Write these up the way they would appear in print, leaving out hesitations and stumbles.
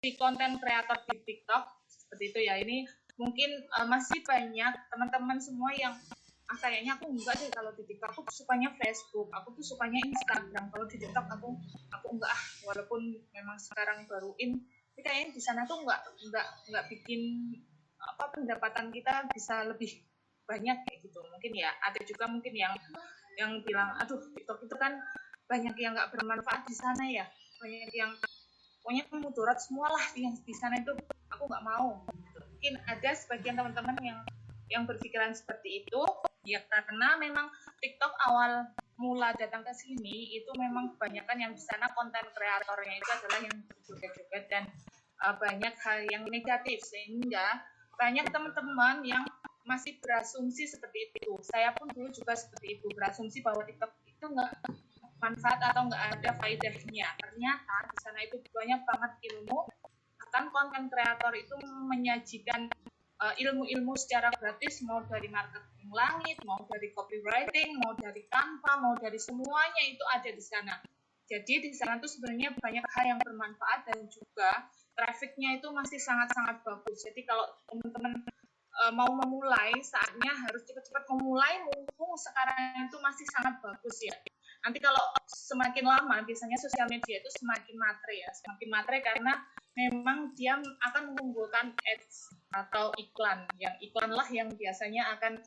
di konten kreator di TikTok seperti itu ya. Ini mungkin masih banyak teman-teman semua yang kayaknya aku enggak deh kalau di TikTok, aku sukanya Facebook, aku tuh sukanya Instagram, kalau di TikTok aku enggak, walaupun memang sekarang baru tapi kayaknya di sana tuh enggak bikin pendapatan kita bisa lebih banyak kayak gitu. Mungkin ya ada juga mungkin yang bilang aduh TikTok itu kan banyak yang nggak bermanfaat di sana ya, banyak yang pokoknya mudarat semua lah yang di sana itu, aku nggak mau gitu. Mungkin ada sebagian teman-teman yang berpikiran seperti itu ya, karena memang TikTok awal mula datang ke sini itu memang kebanyakan yang di sana konten kreatornya itu adalah yang berjoget-joget dan banyak hal yang negatif, sehingga banyak teman-teman yang masih berasumsi seperti itu. Saya pun dulu juga seperti itu, berasumsi bahwa TikTok itu nggak manfaat atau nggak ada faedahnya. Ternyata di sana itu banyak banget ilmu, bahkan konten kreator itu menyajikan ilmu-ilmu secara gratis, mau dari marketing langit, mau dari copywriting, mau dari Canva, mau dari semuanya itu ada di sana. Jadi di sana tuh sebenarnya banyak hal yang bermanfaat dan juga trafficnya itu masih sangat-sangat bagus. Jadi kalau teman-teman mau memulai, saatnya harus cepat-cepat memulai, mumpung sekarang itu masih sangat bagus ya. Nanti kalau semakin lama, biasanya sosial media itu semakin matre ya, semakin matre karena memang dia akan mengunggulkan ads atau iklan. Yang iklan lah yang biasanya akan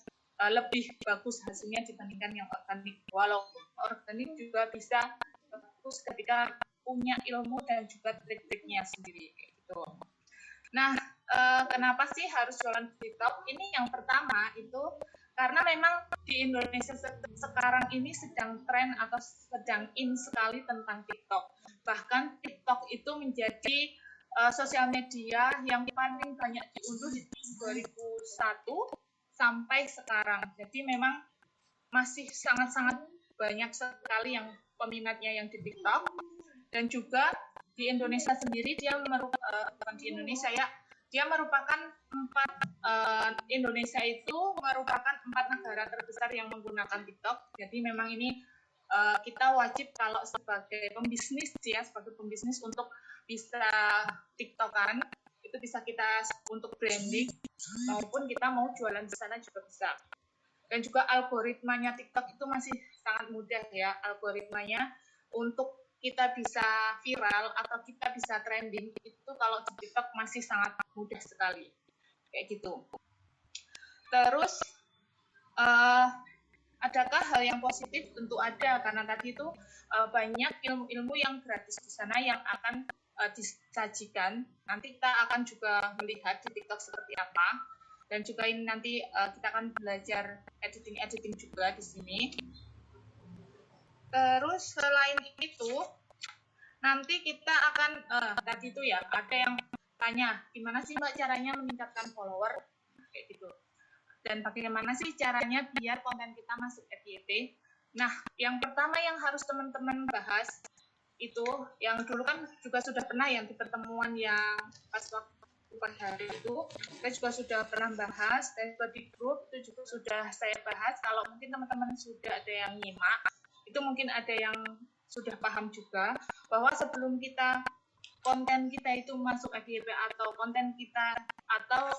lebih bagus hasilnya dibandingkan yang organik. Walaupun organik juga bisa bagus ketika punya ilmu dan juga trik-triknya sendiri gitu. Nah, kenapa sih harus jualan di TikTok? Ini yang pertama itu karena memang di Indonesia sekarang ini sedang tren atau sedang in sekali tentang TikTok. Bahkan TikTok itu menjadi sosial media yang paling banyak diunduh di 2001 sampai sekarang. Jadi memang masih sangat-sangat banyak sekali yang peminatnya yang di TikTok. Dan juga di Indonesia sendiri dia bukan di Indonesia ya, dia merupakan Indonesia itu merupakan 4 negara terbesar yang menggunakan TikTok. Jadi memang ini kita wajib kalau sebagai pembisnis ya, sebagai pembisnis untuk bisa TikTokan, itu bisa kita untuk branding maupun kita mau jualan di sana juga bisa. Dan juga algoritmanya TikTok itu masih sangat mudah ya, algoritmanya untuk kita bisa viral atau kita bisa trending itu kalau di TikTok masih sangat mudah sekali kayak gitu. Terus adakah hal yang positif? Tentu ada, karena tadi itu banyak ilmu-ilmu yang gratis di sana yang akan disajikan. Nanti kita akan juga melihat di TikTok seperti apa, dan juga ini nanti kita akan belajar editing juga di sini. Terus selain itu, nanti kita akan, tadi itu ya, ada yang tanya, gimana sih Mbak caranya meningkatkan follower? Kayak gitu. Dan bagaimana sih caranya biar konten kita masuk FYP? Nah, yang pertama yang harus teman-teman bahas, itu, yang dulu kan juga sudah pernah yang di pertemuan yang pas waktu hari itu, saya juga sudah pernah bahas, dan juga di grup itu juga sudah saya bahas. Kalau mungkin teman-teman sudah ada yang nyimak, itu mungkin ada yang sudah paham juga bahwa sebelum konten kita itu masuk FYP atau konten kita atau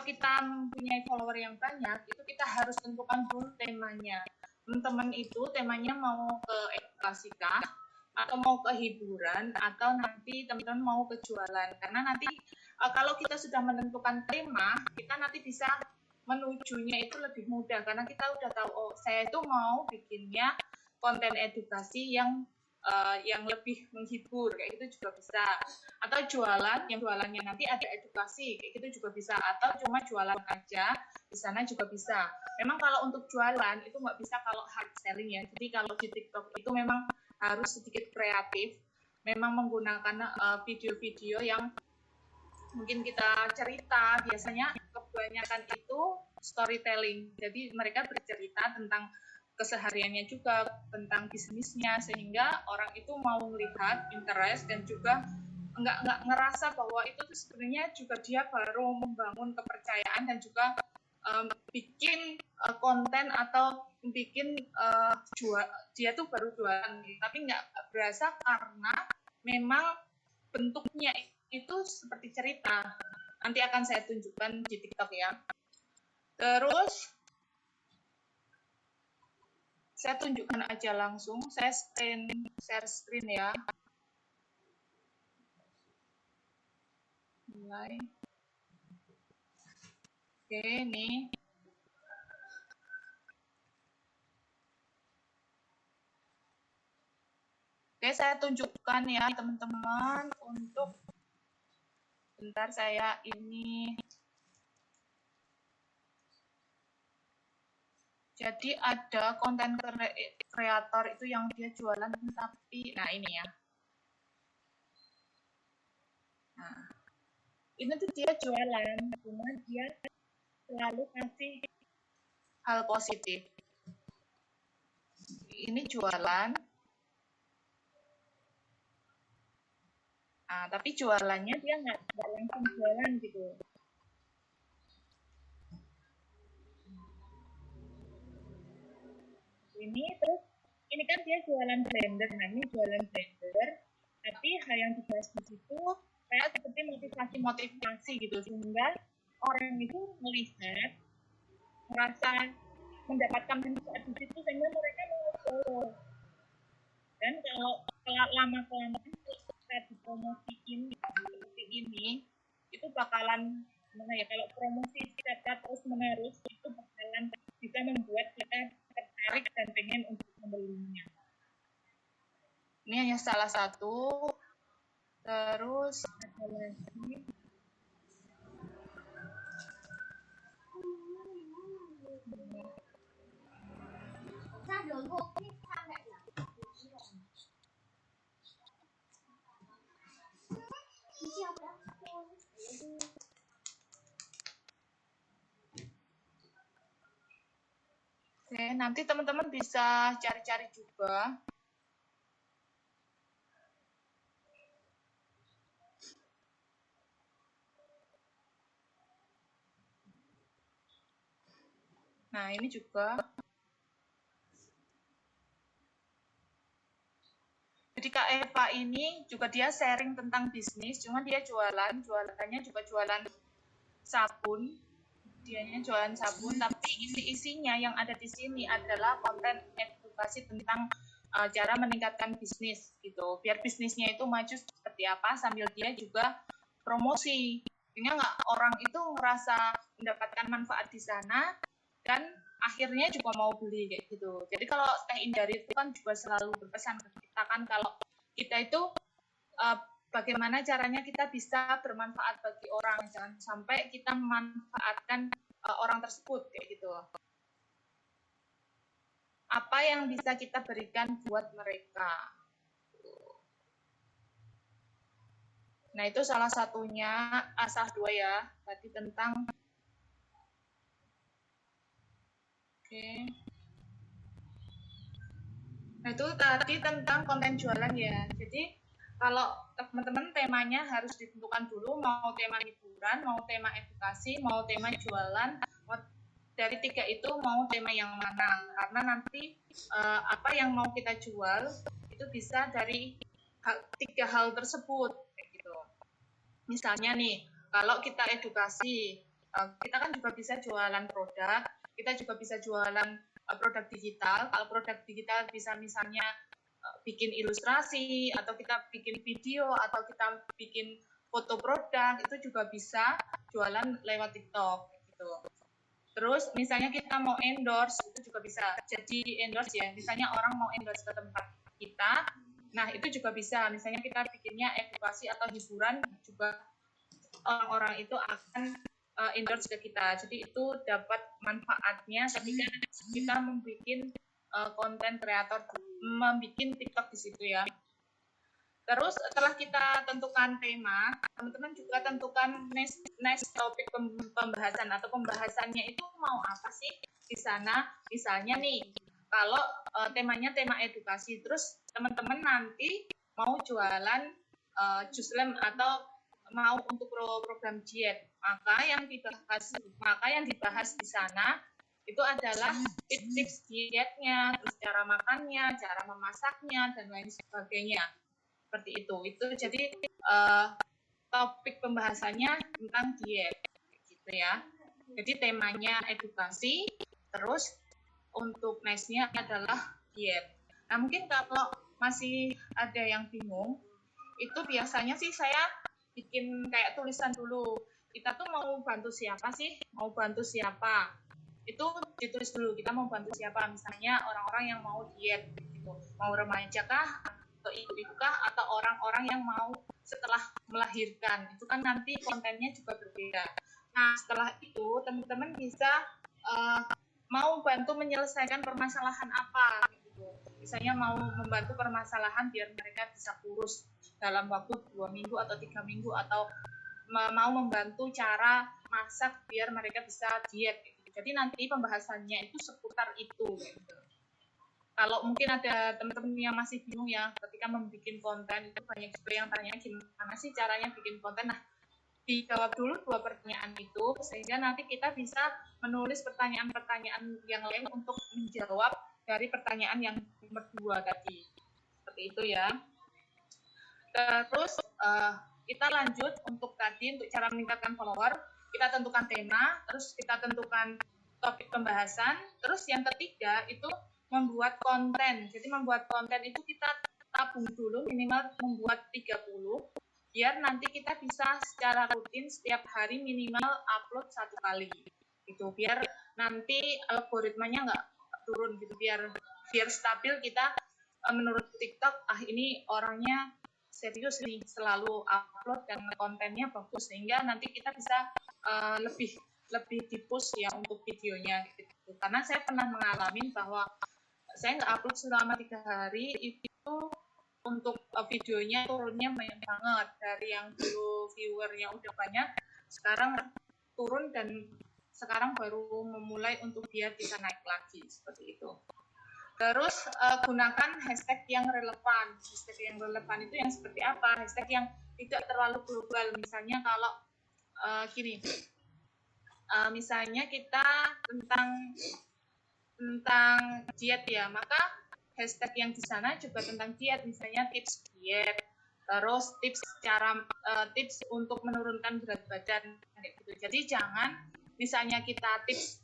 kita mempunyai follower yang banyak, itu kita harus tentukan dulu temanya. Teman-teman itu temanya mau ke edukasi kah, atau mau ke hiburan, atau nanti teman-teman mau ke jualan. Karena nanti kalau kita sudah menentukan tema, kita nanti bisa menujunya itu lebih mudah, karena kita udah tahu, oh saya itu mau bikinnya konten edukasi yang lebih menghibur, kayak gitu juga bisa. Atau jualan, yang jualannya nanti ada edukasi, kayak gitu juga bisa. Atau cuma jualan aja, di sana juga bisa. Memang kalau untuk jualan, itu nggak bisa kalau hard selling ya. Jadi kalau di TikTok itu memang harus sedikit kreatif, memang menggunakan video-video yang mungkin kita cerita, biasanya kebanyakan itu storytelling. Jadi mereka bercerita tentang kesehariannya juga, tentang bisnisnya, sehingga orang itu mau melihat, interest, dan juga nggak ngerasa bahwa itu tuh sebenarnya juga dia baru membangun kepercayaan dan juga bikin konten atau bikin dia tuh baru jualan, tapi nggak berasa karena memang bentuknya itu seperti cerita. Nanti akan saya tunjukkan di TikTok ya. Terus saya tunjukkan aja langsung, saya share screen ya. Mulai. Oke, nih. Oke, saya tunjukkan ya teman-teman untuk bentar saya ini. Jadi ada konten kreator itu yang dia jualan tapi nah ini ya. Nah, ini tuh dia jualan, cuma dia selalu kasih hal positif. Ini jualan. Nah, tapi jualannya dia nggak langsung jualan gitu. Ini terus, ini kan dia jualan blender. Nah, ini jualan blender. Tapi hal yang dibahas di situ kayak seperti motivasi gitu. Sehingga orang itu melihat, merasa mendapatkan manfaat di situ sehingga mereka mau follow. Dan kalau lama-kelamaan kita dipromosiin seperti ini, itu bakalan gimana ya, kalau promosi kita terus menerus itu bakalan bisa membuat kita tertarik dan pengen untuk membelinya. Ini hanya salah satu. Terus ada lagi. Oke, nanti teman-teman bisa cari-cari juga. Nah, ini juga. Jadi Kak Eva ini juga dia sharing tentang bisnis, cuma dia jualannya juga jualan sabun. Dianya jualan sabun, tapi isi-isinya yang ada di sini adalah konten edukasi tentang cara meningkatkan bisnis gitu. Biar bisnisnya itu maju seperti apa sambil dia juga promosi. Sehingga nggak orang itu ngerasa mendapatkan manfaat di sana dan akhirnya juga mau beli kayak gitu. Jadi kalau Teh Indari itu kan juga selalu berpesan ke kita kan kalau kita itu bagaimana caranya kita bisa bermanfaat bagi orang, jangan sampai kita memanfaatkan orang tersebut kayak gitu. Apa yang bisa kita berikan buat mereka? Nah itu salah satunya, salah dua ya, tadi tentang. Oke. Nah itu tadi tentang konten jualan ya. Jadi kalau teman-teman temanya harus ditentukan dulu, mau tema hiburan, mau tema edukasi, mau tema jualan, dari tiga itu mau tema yang mana. Karena nanti apa yang mau kita jual itu bisa dari tiga hal tersebut. Gitu. Misalnya nih, kalau kita edukasi, kita kan juga bisa jualan produk, kita juga bisa jualan produk digital. Kalau produk digital bisa misalnya bikin ilustrasi, atau kita bikin video, atau kita bikin foto produk, itu juga bisa jualan lewat TikTok gitu. Terus misalnya kita mau endorse, itu juga bisa jadi endorse ya. Misalnya orang mau endorse ke tempat kita, nah itu juga bisa. Misalnya kita bikinnya edukasi atau hiburan, juga orang-orang itu akan endorse ke kita. Jadi itu dapat manfaatnya ketika kita membuat konten kreator, membuat TikTok di situ ya. Terus setelah kita tentukan tema, teman-teman juga tentukan next topik pembahasan atau pembahasannya itu mau apa sih di sana. Misalnya nih, kalau temanya tema edukasi, terus teman-teman nanti mau jualan jus lem atau mau untuk program diet, maka yang dibahas di sana itu adalah tips-tips dietnya, terus cara makannya, cara memasaknya, dan lain sebagainya. seperti itu. Itu jadi topik pembahasannya tentang diet gitu ya. Jadi temanya edukasi, terus untuk next-nya adalah diet. Nah, mungkin kalau masih ada yang bingung, itu biasanya sih saya bikin kayak tulisan dulu. Kita tuh mau bantu siapa sih? Mau bantu siapa? Itu ditulis dulu, kita mau bantu siapa? Misalnya orang-orang yang mau diet gitu. Mau remaja kah? Atau ibu-ibu kah? Atau orang-orang yang mau setelah melahirkan. Itu kan nanti kontennya juga berbeda. Nah, setelah itu teman-teman bisa mau bantu menyelesaikan permasalahan apa gitu. Misalnya mau membantu permasalahan biar mereka bisa kurus dalam waktu 2 minggu atau 3 minggu, atau mau membantu cara masak biar mereka bisa diet gitu. Jadi nanti pembahasannya itu seputar itu gitu. Kalau mungkin ada teman-teman yang masih bingung ya ketika membuat konten, itu banyak juga yang tanya gimana sih caranya bikin konten. Nah, dijawab dulu 2 pertanyaan itu, sehingga nanti kita bisa menulis pertanyaan-pertanyaan yang lain untuk menjawab dari pertanyaan yang nomor 2 tadi. Seperti itu ya. Terus kita lanjut untuk tadi, untuk cara meningkatkan follower, kita tentukan tema, terus kita tentukan topik pembahasan, terus yang ketiga itu membuat konten. Jadi membuat konten itu kita tabung dulu minimal membuat 30, biar nanti kita bisa secara rutin setiap hari minimal upload 1 kali gitu, biar nanti algoritmanya nggak turun gitu, biar stabil. Kita menurut TikTok, ini orangnya serius nih, selalu upload dan kontennya bagus, sehingga nanti kita bisa lebih di-push ya untuk videonya gitu. Karena saya pernah mengalami bahwa saya nggak upload selama 3 hari, itu untuk videonya turunnya banyak banget. Dari yang dulu viewernya udah banyak, sekarang turun, dan sekarang baru memulai untuk dia bisa naik lagi, seperti itu. Terus gunakan hashtag yang relevan. Hashtag yang relevan itu yang seperti apa? Hashtag yang tidak terlalu global. Misalnya kalau gini, misalnya kita tentang diet ya, maka hashtag yang di sana juga tentang diet, misalnya tips diet, terus tips untuk menurunkan berat badan gitu. Jadi jangan misalnya kita tips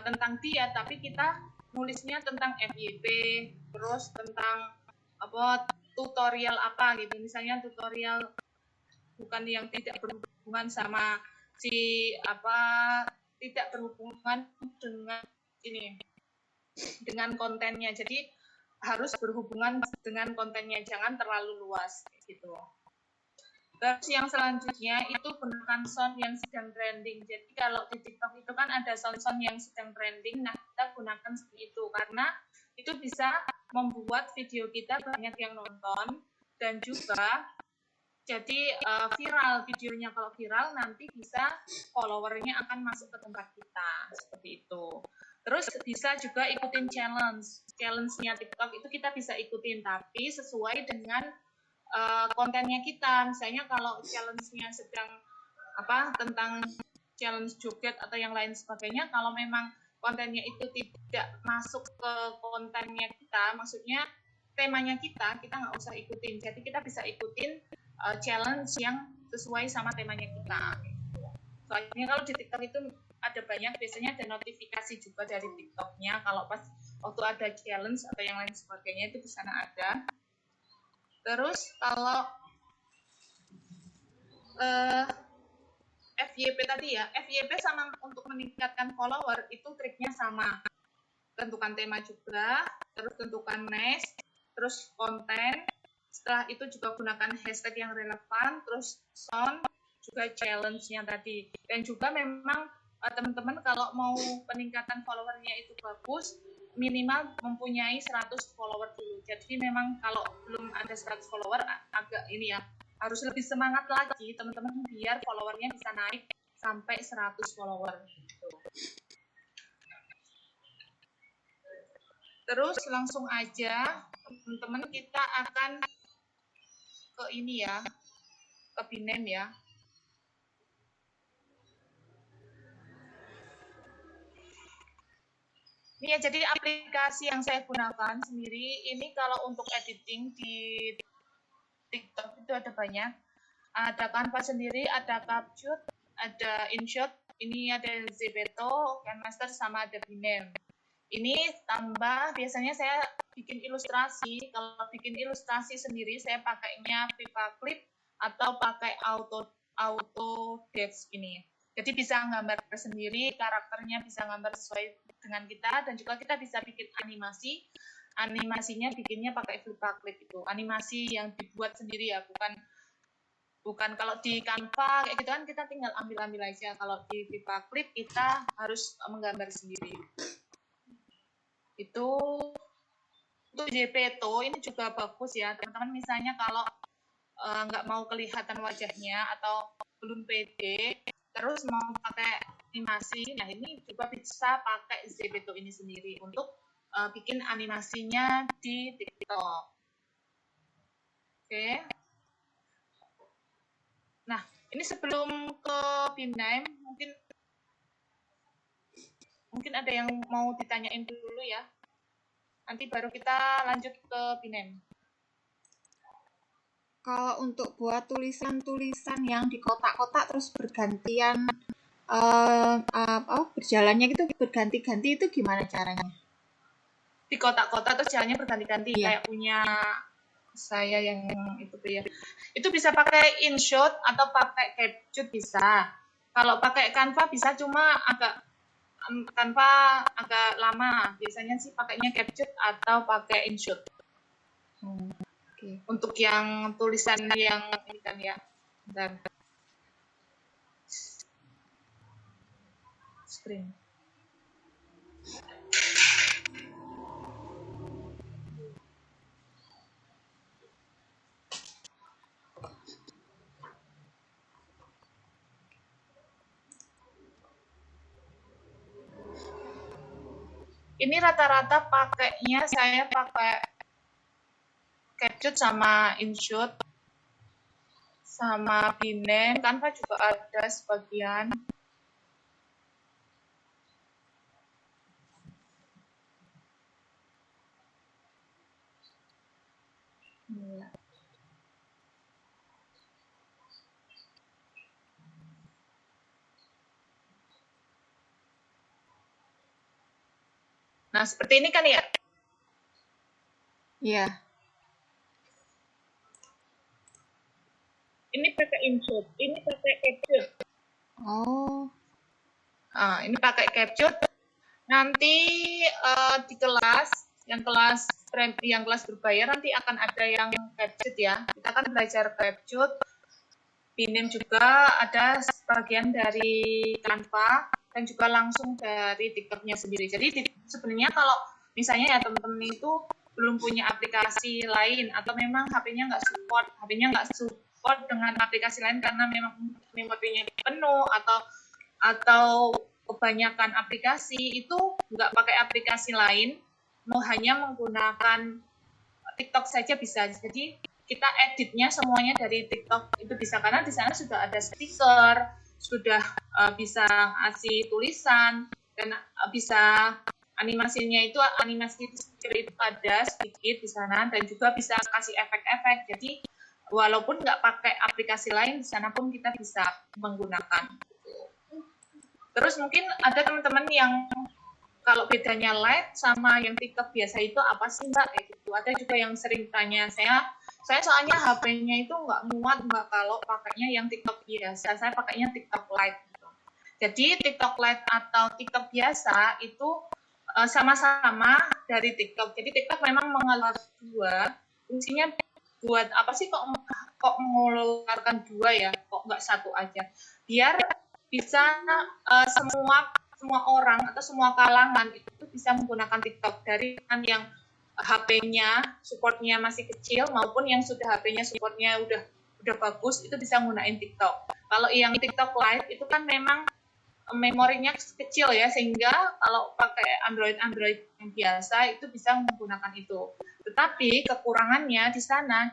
tentang diet, tapi kita nulisnya tentang FYP, terus tentang tutorial apa gitu. Misalnya tutorial bukan yang tidak berhubungan sama tidak berhubungan dengan kontennya. Jadi harus berhubungan dengan kontennya, jangan terlalu luas gitu. Terus yang selanjutnya itu gunakan sound yang sedang trending. Jadi kalau di TikTok itu kan ada sound yang sedang trending, nah kita gunakan seperti itu, karena itu bisa membuat video kita banyak yang nonton, dan juga jadi viral videonya. Kalau viral nanti bisa followernya akan masuk ke tempat kita, seperti itu. Terus bisa juga ikutin challenge-nya TikTok, itu kita bisa ikutin, tapi sesuai dengan kontennya kita. Misalnya kalau challenge-nya sedang tentang challenge joget atau yang lain sebagainya, kalau memang kontennya itu tidak masuk ke kontennya kita, maksudnya temanya kita nggak usah ikutin. Jadi kita bisa ikutin challenge yang sesuai sama temanya kita. Soalnya kalau di TikTok itu ada banyak, biasanya ada notifikasi juga dari TikToknya kalau pas waktu ada challenge atau yang lain sebagainya, itu di sana ada. Terus kalau FYP tadi ya, FYP sama untuk meningkatkan follower itu triknya sama. Tentukan tema juga, terus tentukan next, terus konten. Setelah itu juga gunakan hashtag yang relevan, terus sound, juga challenge-nya tadi. Dan juga memang teman-teman kalau mau peningkatan followernya itu bagus, minimal mempunyai 100 follower dulu. Jadi memang kalau belum ada 100 follower agak harus lebih semangat lagi teman-teman, biar followernya bisa naik sampai 100 follower gitu. Terus langsung aja teman-teman, kita akan ke ke Binem ya. Ini ya, jadi aplikasi yang saya gunakan sendiri ini kalau untuk editing di TikTok itu ada banyak. Ada Canva sendiri, ada CapCut, ada InShot, ini ada Zepeto, KineMaster, sama ada Binem. Ini tambah, biasanya saya bikin ilustrasi. Kalau bikin ilustrasi sendiri, saya pakainya Paperclip atau pakai Autodesk ini. Jadi bisa gambar sendiri, karakternya bisa gambar sesuai dengan kita, dan juga kita bisa bikin animasi. Animasinya bikinnya pakai Paperclip itu. Animasi yang dibuat sendiri ya, bukan kalau di Canva kayak gitu kan kita tinggal ambil aja. Kalau di Paperclip kita harus menggambar sendiri. Itu Zepeto ini juga bagus ya teman-teman. Misalnya kalau nggak mau kelihatan wajahnya atau belum pede terus mau pakai animasi, nah ini juga bisa pakai Zepeto ini sendiri untuk bikin animasinya di TikTok. Oke. Nah ini sebelum ke Binem mungkin ada yang mau ditanyain dulu ya. Nanti baru kita lanjut ke Binem. Kalau untuk buat tulisan-tulisan yang di kotak-kotak terus bergantian berjalannya gitu berganti-ganti itu gimana caranya? Di kotak-kotak terus jalannya berganti-ganti, Iya. kayak punya saya yang itu ya. Itu bisa pakai InShot atau pakai CapCut bisa. Kalau pakai Canva bisa, cuma Canva agak lama. Biasanya sih pakainya CapCut atau pakai InShot. Okay. Untuk yang tulisan yang ini kan ya. Bentar. Screen. Ini rata-rata pakainya saya pakai CapCut sama InShot sama Binem. Canva juga ada sebagian. Nah, seperti ini kan ya? Iya. Ini pakai InShot, ini pakai CapCut. Oh. Nah, ini pakai CapCut. Nanti di kelas yang kelas berbayar nanti akan ada yang CapCut ya. Kita akan belajar CapCut. Binem juga ada sebagian dari Canva dan juga langsung dari TikTok-nya sendiri. Jadi sebenarnya kalau misalnya ya teman-teman itu belum punya aplikasi lain atau memang HP-nya nggak support dengan aplikasi lain karena memang memorinya penuh atau kebanyakan aplikasi itu nggak pakai aplikasi lain, mau hanya menggunakan TikTok saja bisa. Jadi kita editnya semuanya dari TikTok itu bisa, karena di sana sudah ada stiker, sudah bisa ngasih tulisan, dan bisa animasinya itu animasi script ada sedikit di sana, dan juga bisa kasih efek-efek. Jadi walaupun nggak pakai aplikasi lain, di sana pun kita bisa menggunakan. Terus mungkin ada teman-teman yang kalau bedanya Light sama yang TikTok biasa itu apa sih Mbak? Kayak gitu. Ada juga yang sering tanya saya soalnya HP-nya itu nggak muat Mbak kalau pakainya yang TikTok biasa. Saya pakainya TikTok Lite. Gitu. Jadi TikTok Lite atau TikTok biasa itu sama-sama dari TikTok. Jadi TikTok memang mengeluarkan dua. Fungsinya buat apa sih kok mengeluarkan dua ya? Kok nggak satu aja? Biar bisa semua orang atau semua kalangan itu bisa menggunakan TikTok, dari yang HP-nya supportnya masih kecil maupun yang sudah HP-nya supportnya udah bagus itu bisa menggunakan TikTok. Kalau yang TikTok Lite itu kan memang memorinya kecil ya, sehingga kalau pakai Android yang biasa itu bisa menggunakan itu. Tetapi kekurangannya di sana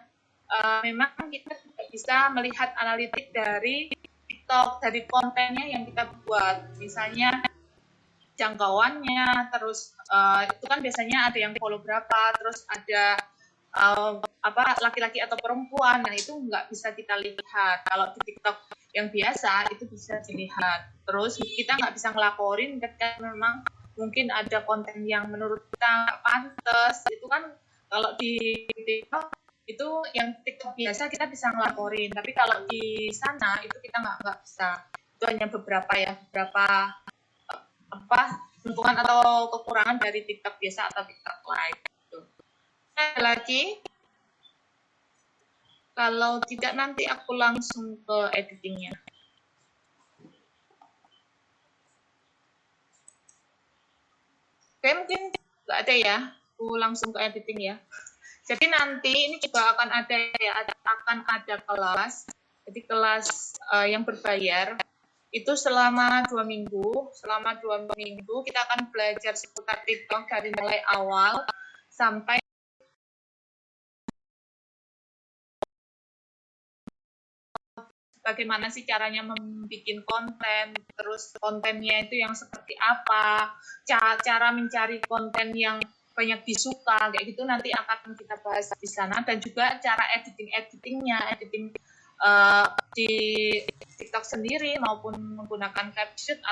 memang kita tidak bisa melihat analitik dari TikTok, dari kontennya yang kita buat. Misalnya jangkauannya, terus itu kan biasanya ada yang follow berapa, terus ada laki-laki atau perempuan. Nah itu nggak bisa kita lihat. Kalau di TikTok yang biasa itu bisa dilihat. Terus kita nggak bisa ngelaporin ketika memang mungkin ada konten yang menurut kita nggak pantas. Itu kan kalau di TikTok itu yang TikTok biasa kita bisa ngelaporin. Tapi kalau di sana itu kita nggak bisa. Itu hanya beberapa keuntungan atau kekurangan dari TikTok biasa atau TikTok live. Gitu. Ada lagi? Kalau tidak nanti aku langsung ke editingnya. Oke, mungkin nggak ada ya. Aku langsung ke editing ya. Jadi nanti ini juga akan ada ya, akan ada kelas. Jadi kelas yang berbayar itu selama 2 minggu. Selama 2 minggu kita akan belajar seputar TikTok dari mulai awal sampai bagaimana sih caranya membuat konten, terus kontennya itu yang seperti apa, cara mencari konten yang banyak disuka, kayak gitu nanti akan kita bahas di sana, dan juga cara editingnya, editing di TikTok sendiri maupun menggunakan CapCut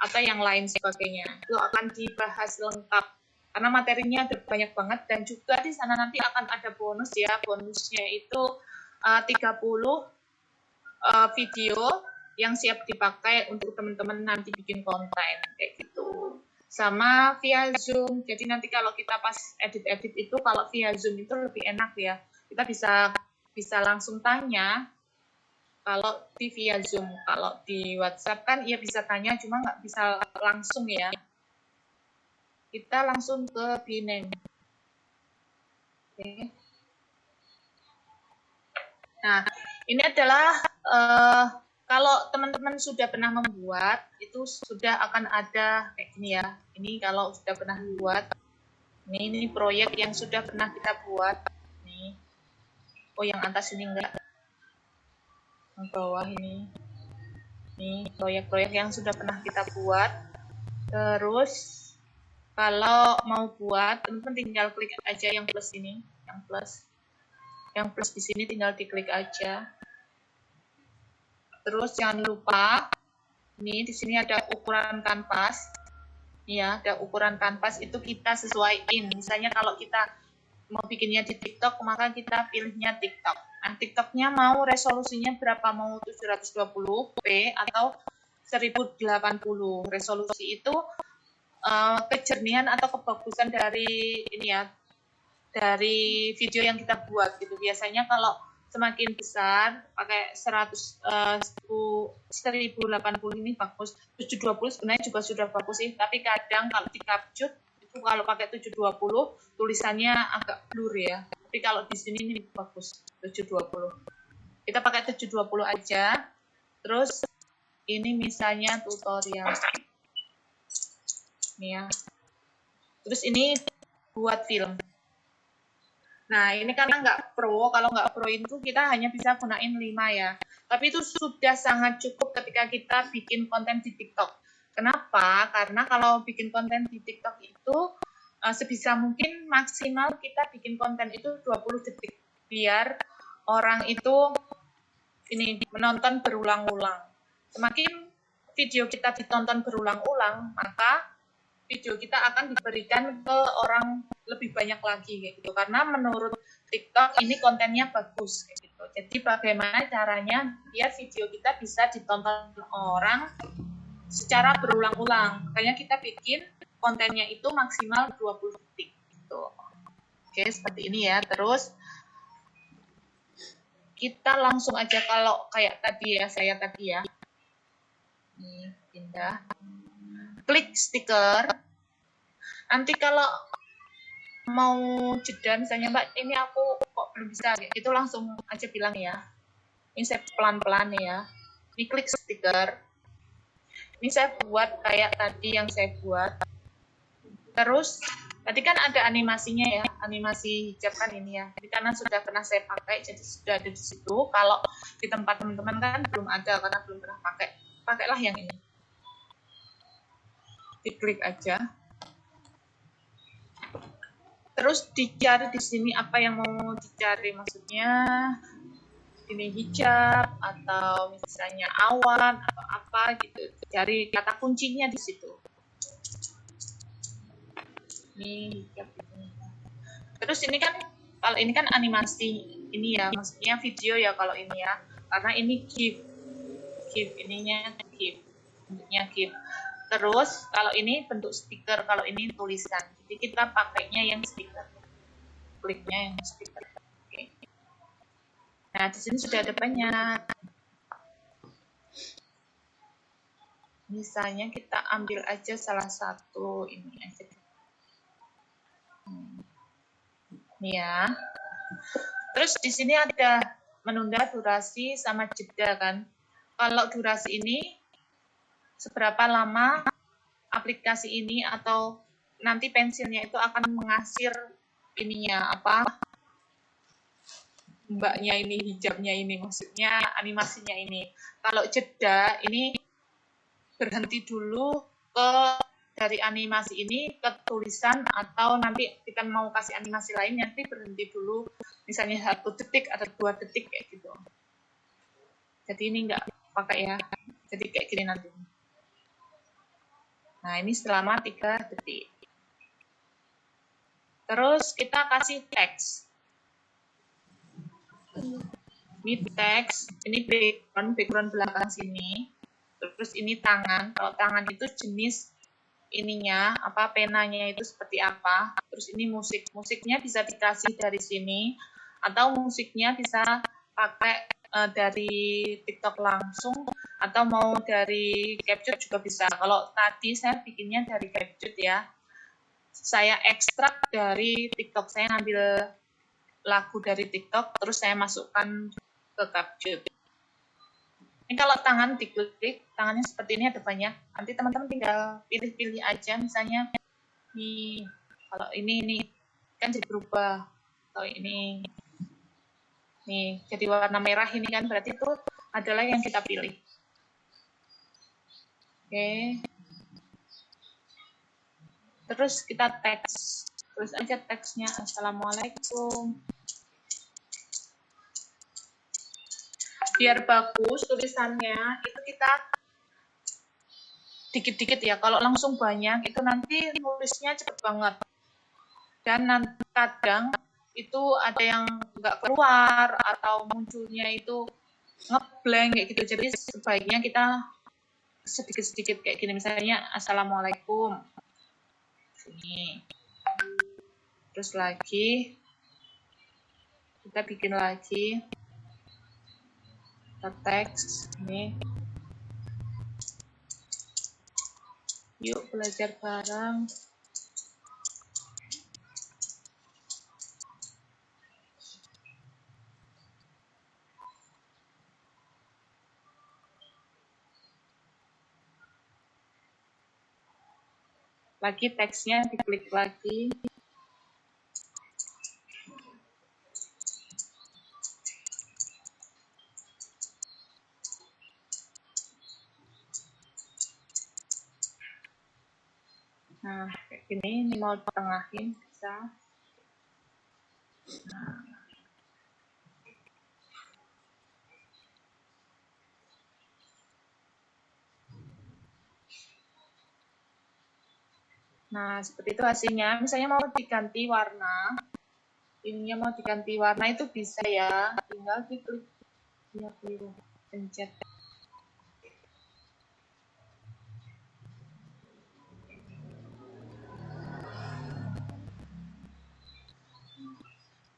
atau yang lain sebagainya. Itu akan dibahas lengkap karena materinya ada banyak banget, dan juga di sana nanti akan ada bonus ya. Bonusnya itu 30 video yang siap dipakai untuk teman-teman nanti bikin konten kayak gitu. Sama via Zoom. Jadi nanti kalau kita pas edit-edit itu kalau via Zoom itu lebih enak ya. Kita bisa langsung tanya kalau di via Zoom. Kalau di WhatsApp kan ya bisa tanya cuma nggak bisa langsung ya. Kita langsung ke Bineng. Oke. Nah, ini adalah kalau teman-teman sudah pernah membuat, itu sudah akan ada kayak gini ya. Ini kalau sudah pernah buat, ini proyek yang sudah pernah kita buat. Nih. Oh, yang atas ini enggak. Yang bawah ini. Ini proyek-proyek yang sudah pernah kita buat. Terus, kalau mau buat, teman-teman tinggal klik aja yang plus ini. Yang plus. Yang plus di sini tinggal diklik aja. Terus jangan lupa, ini di sini ada ukuran kanvas. Ya, ada ukuran kanvas itu kita sesuaiin. Misalnya kalau kita mau bikinnya di TikTok, maka kita pilihnya TikTok. Nah, TikToknya mau resolusinya berapa? Mau 720p atau 1080. Resolusi itu kejernihan atau kebagusan dari ini ya, dari video yang kita buat gitu. Biasanya kalau semakin besar pakai 1080 ini bagus. 720 sebenarnya juga sudah bagus sih, tapi kadang kalau di CapCut itu kalau pakai 720 tulisannya agak blur ya. Tapi kalau di sini ini bagus 720. Kita pakai 720 aja. Terus ini misalnya tutorial. Nih ya. Terus ini buat film. Nah, ini karena nggak pro, kalau nggak pro itu kita hanya bisa gunain 5 ya. Tapi itu sudah sangat cukup ketika kita bikin konten di TikTok. Kenapa? Karena kalau bikin konten di TikTok itu sebisa mungkin maksimal kita bikin konten itu 20 detik. Biar orang itu ini menonton berulang-ulang. Semakin video kita ditonton berulang-ulang, maka video kita akan diberikan ke orang lebih banyak lagi kayak gitu, karena menurut TikTok ini kontennya bagus kayak gitu. Jadi bagaimana caranya biar video kita bisa ditonton orang secara berulang-ulang, makanya kita bikin kontennya itu maksimal 20 detik gitu. Oke, seperti ini ya. Terus kita langsung aja kalau kayak tadi ya, saya tadi ya, ini pindah, klik stiker. Nanti kalau mau jeda misalnya Mbak, ini aku kok belum bisa, itu langsung aja bilang ya. Ini saya pelan-pelan ya. Ini klik stiker. Ini saya buat kayak tadi yang saya buat. Terus tadi kan ada animasinya ya, animasi hijab kan ini ya. Jadi karena sudah pernah saya pakai, jadi sudah ada di situ. Kalau di tempat teman-teman kan belum ada karena belum pernah pakai. Pakailah yang ini. Diklik aja. Terus dicari di sini apa yang mau dicari, maksudnya ini hijab atau misalnya awan atau apa gitu. Cari kata kuncinya di situ. Ini hijab ini. Terus ini kan kalau ini kan animasi ini ya, maksudnya video ya kalau ini ya. Karena ini GIF ininya GIF, bentuknya GIF. Terus kalau ini bentuk stiker, kalau ini tulisan. Jadi kita pakainya yang stiker. Kliknya yang stiker. Oke. Nah, di sini sudah ada banyak. Misalnya kita ambil aja salah satu ini aja. Ini ya. Terus di sini ada menunda durasi sama jeda kan. Kalau durasi ini seberapa lama aplikasi ini atau nanti pensilnya itu akan mengasir ininya apa mbaknya ini, hijabnya ini, maksudnya animasinya ini. Kalau jeda ini berhenti dulu ke dari animasi ini ke tulisan, atau nanti kita mau kasih animasi lain nanti berhenti dulu misalnya 1 detik atau 2 detik kayak gitu. Jadi ini enggak pakai ya, jadi kayak gini nanti. Nah, ini selama 3 detik. Terus kita kasih teks. Ini teks, ini background belakang sini. Terus ini tangan. Kalau tangan itu jenis ininya, apa penanya itu seperti apa. Terus ini musik. Musiknya bisa dikasih dari sini, atau musiknya bisa pakai dari TikTok langsung, atau mau dari Capcut juga bisa. Kalau tadi saya bikinnya dari Capcut ya. Saya ekstrak dari TikTok, saya ngambil lagu dari TikTok, terus saya masukkan ke Capcut. Ini kalau tangan diklik, tangannya seperti ini ada banyak. Nanti teman-teman tinggal pilih-pilih aja, misalnya nih, kalau ini kan jadi berubah. Atau ini nih jadi warna merah ini kan, berarti itu adalah yang kita pilih. Oke. Terus kita teks. Tulis aja teksnya, Assalamualaikum. Biar bagus tulisannya, itu kita dikit-dikit ya. Kalau langsung banyak, itu nanti nulisnya cepet banget. Dan nanti kadang itu ada yang nggak keluar, atau munculnya itu ngeblank kayak gitu. Jadi sebaiknya kita sedikit-sedikit kayak gini. Misalnya, Assalamualaikum. Sini. Terus lagi, kita bikin lagi. Kita teks ini. Yuk belajar bareng. Lagi teksnya diklik lagi. Nah, kayak gini, ini mau tengahin bisa. Nah, seperti itu hasilnya. Misalnya mau diganti warna, ininya mau diganti warna itu bisa ya. Tinggal diklik, ya biru, pencet.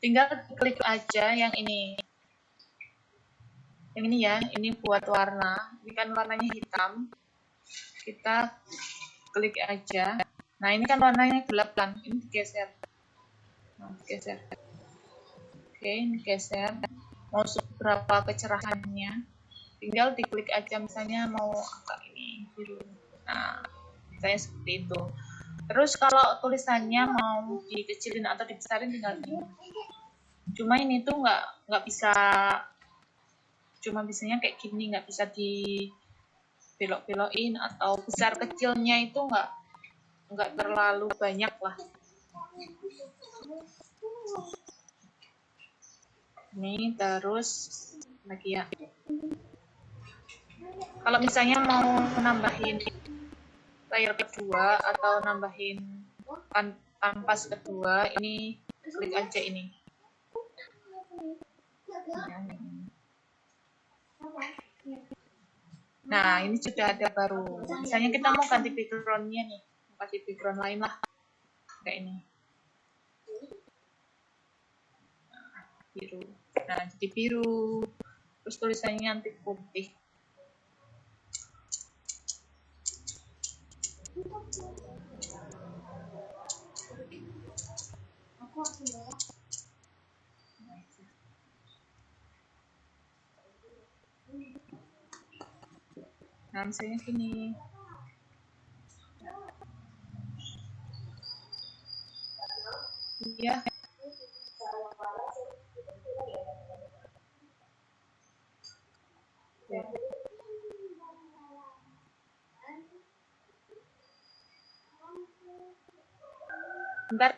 Tinggal klik aja yang ini. Yang ini ya, ini buat warna. Ini kan warnanya hitam. Kita klik aja. Nah, ini kan warnanya gelap kan. Ini digeser. Nah, digeser. Oke, ini geser. Mau seberapa kecerahannya. Tinggal diklik aja, misalnya mau agak ini biru. Nah, misalnya seperti itu. Terus kalau tulisannya mau dikecilin atau dibesarin tinggal ini. Cuma ini tuh nggak bisa, cuma bisanya kayak gini, nggak bisa dibelok-belokin, atau besar kecilnya itu nggak terlalu banyak lah. Ini terus lagi ya. Kalau misalnya mau nambahin layer kedua atau nambahin kanvas kedua, ini klik aja ini. Nah, ini sudah ada baru. Misalnya kita mau ganti background-nya nih, kasih background lain lah, kayak ini. Biru. Nah, jadi biru. Terus tulisannya nanti putih. Nah, misalnya gini. Iya. Bentar.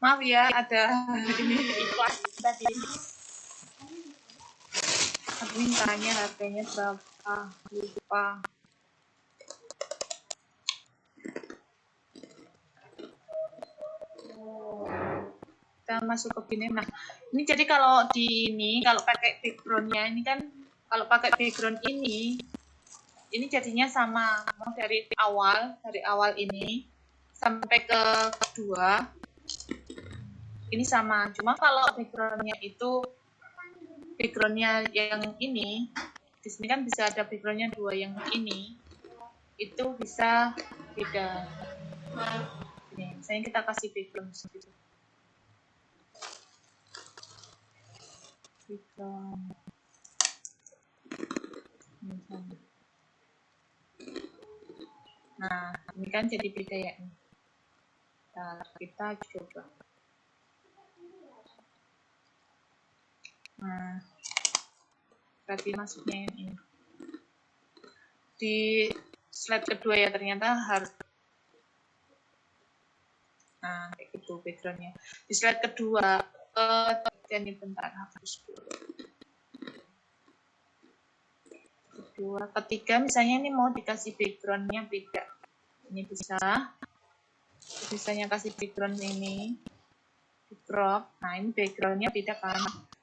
Maaf ya, ada ini iklan tadi. Aku mintanya harganya berapa? Lupa. Kita masuk ke gini. Nah, ini jadi kalau di ini, kalau pakai background-nya ini kan, kalau pakai background ini jadinya sama. Mau dari awal ini sampai ke kedua, ini sama. Cuma kalau background-nya itu background-nya yang ini, di sini kan bisa ada background-nya dua, yang ini itu bisa beda. Nih, misalnya kita kasih background gitu. Background. Nah, ini kan jadi beda ya. Nah, kita coba. Nah, berarti masuknya yang ini. Di slide kedua ya, ternyata harus. Nah, kayak gitu background-nya. Di slide kedua, ini bentar, hapus dulu. Kedua, ketiga, misalnya ini mau dikasih background-nya beda. Ini bisa. Misalnya kasih background ini. Di crop. Nah, ini background-nya beda kan.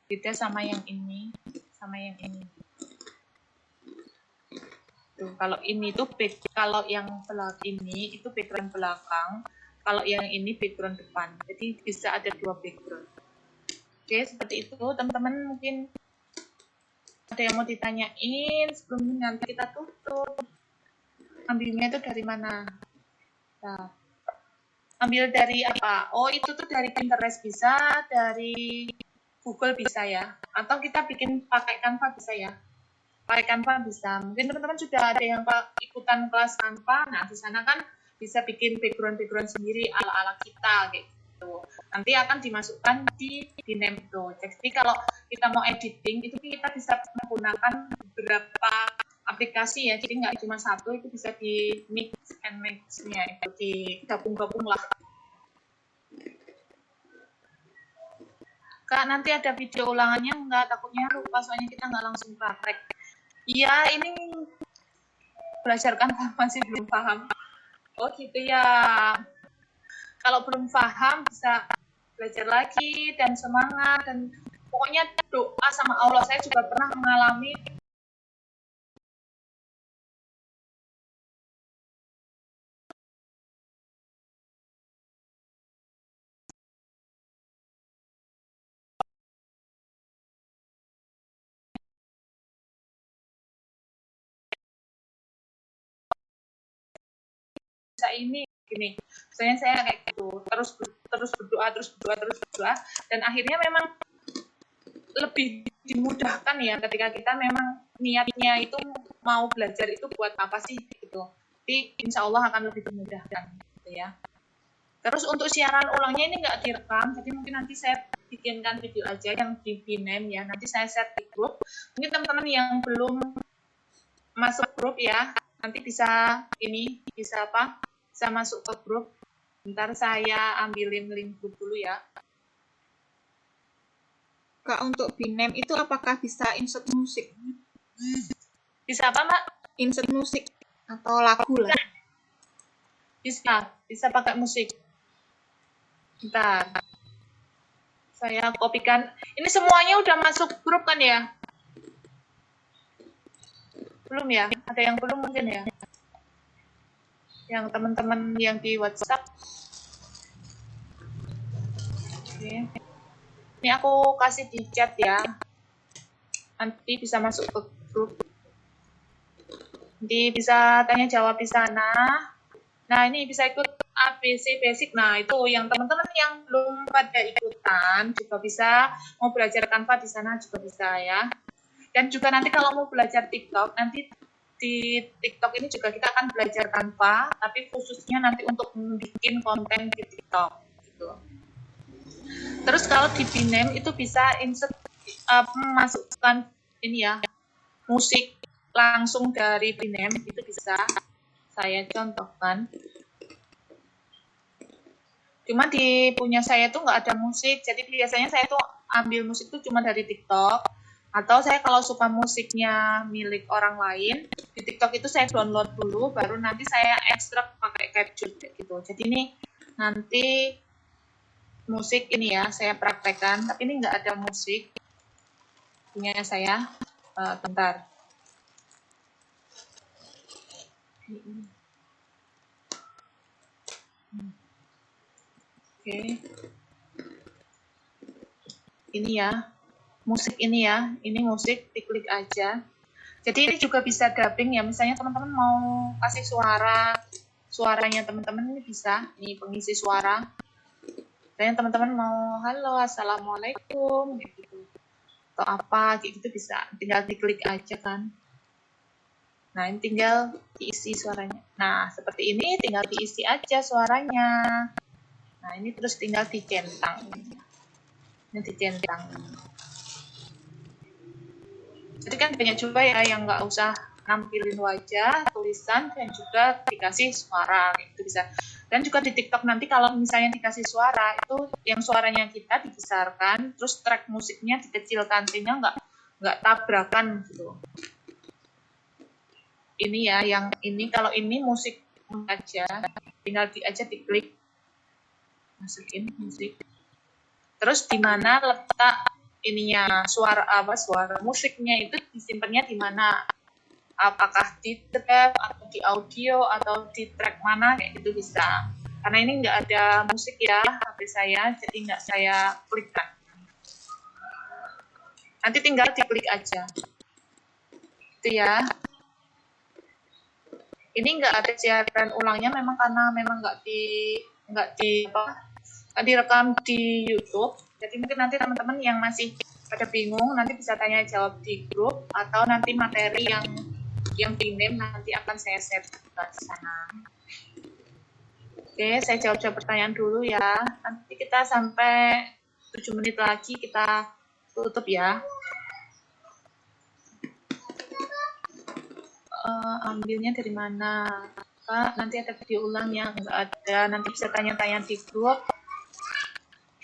Beda sama yang ini. Sama yang ini. Tuh, kalau ini tuh kalau yang ini itu background belakang, kalau yang ini background depan. Jadi bisa ada dua background. Oke, seperti itu teman-teman. Mungkin ada yang mau ditanyain sebelum nanti kita tutup. Ambilnya itu dari mana? Nah, ambil dari apa? Oh, itu tuh dari Pinterest bisa, dari Google bisa ya. Atau kita bikin pakai Canva bisa ya. Pakai Canva bisa. Mungkin teman-teman sudah ada yang ikutan kelas Canva. Nah, di sana kan bisa bikin background sendiri ala-ala kita gitu. Nanti akan dimasukkan di name itu. Jadi kalau kita mau editing itu kita bisa menggunakan beberapa aplikasi ya. Jadi nggak cuma satu, itu bisa di mix and match-nya, itu digabung-gabung lah. Kak, nanti ada video ulangannya nggak? Takutnya lupa, soalnya kita nggak langsung praktek. Iya, ini belajar kan masih belum paham. Oh gitu ya. Kalau belum paham bisa belajar lagi dan semangat, dan pokoknya doa sama Allah. Saya juga pernah mengalami ini gini. Misalnya saya kayak gitu, terus berdoa, dan akhirnya memang lebih dimudahkan ya ketika kita memang niatnya itu mau belajar itu buat apa sih gitu. Jadi insya Allah akan lebih dimudahkan gitu ya. Terus untuk siaran ulangnya ini nggak direkam, jadi mungkin nanti saya bikinkan video aja yang di Binem ya. Nanti saya share di grup. Mungkin teman-teman yang belum masuk grup ya, nanti bisa bisa masuk ke grup. Bentar saya ambilin link grup dulu ya. Kak, untuk Binem itu apakah bisa insert musik? Bisa apa, Mbak? Insert musik atau lagu lah. Bisa pakai musik. Bentar. Saya kopikan. Ini semuanya udah masuk grup kan ya? Belum ya? Ada yang belum mungkin ya? Yang teman-teman yang di WhatsApp. Oke. Ini aku kasih di chat ya. Nanti bisa masuk ke grup. Nanti bisa tanya jawab di sana. Nah, ini bisa ikut ABC Basic. Nah, itu yang teman-teman yang belum pada ikutan juga bisa, mau belajar Canva di sana juga bisa ya. Dan juga nanti kalau mau belajar TikTok, nanti di TikTok ini juga kita akan belajar Canva, tapi khususnya nanti untuk bikin konten di TikTok gitu. Terus kalau di Binem itu bisa insert masukkan ini ya, musik langsung dari Binem itu bisa. Saya contohkan. Cuma di punya saya tuh nggak ada musik, jadi biasanya saya tuh ambil musik tuh cuma dari TikTok. Atau saya kalau suka musiknya milik orang lain, di TikTok itu saya download dulu, baru nanti saya ekstrak pakai Capture gitu. Jadi ini nanti musik ini ya, saya praktekkan, tapi ini nggak ada musik. Punya saya, bentar. Oke. Ini ya, musik ini ya, ini musik, diklik aja. Jadi ini juga bisa dubbing ya, misalnya teman-teman mau kasih suaranya teman-teman ini bisa, ini pengisi suara. Misalnya teman-teman mau, halo, assalamualaikum, gitu, atau apa, gitu bisa, tinggal diklik aja kan. Nah, ini tinggal diisi suaranya. Nah, seperti ini tinggal diisi aja suaranya. Nah, ini terus tinggal dicentang. Ini dicentang. Jadi kan banyak juga ya yang nggak usah nampilin wajah, tulisan, dan juga dikasih suara, gitu bisa. Dan juga di TikTok nanti kalau misalnya dikasih suara, itu yang suaranya kita dibesarkan, terus track musiknya dikecilkan, sehingga nggak tabrakan gitu. Ini ya, yang ini kalau ini musik aja, tinggal aja diklik, masukin musik. Terus di mana letak ininya suara musiknya itu disimpannya di mana? Apakah di drive atau di audio atau di track mana kayak gitu bisa. Karena ini nggak ada musik ya HP saya, jadi nggak saya klikkan. Nanti tinggal diklik aja. Itu ya. Ini nggak ada siaran ulangnya memang karena memang nggak direkam di YouTube. Jadi mungkin nanti teman-teman yang masih pada bingung nanti bisa tanya jawab di grup atau nanti materi yang Binem nanti akan saya share ke sana. Oke, saya jawab pertanyaan dulu ya. Nanti kita sampai 7 menit lagi kita tutup ya. Ambilnya dari mana? Kak, nanti ada video ulang yang nggak ada. Nanti bisa tanya-tanya di grup.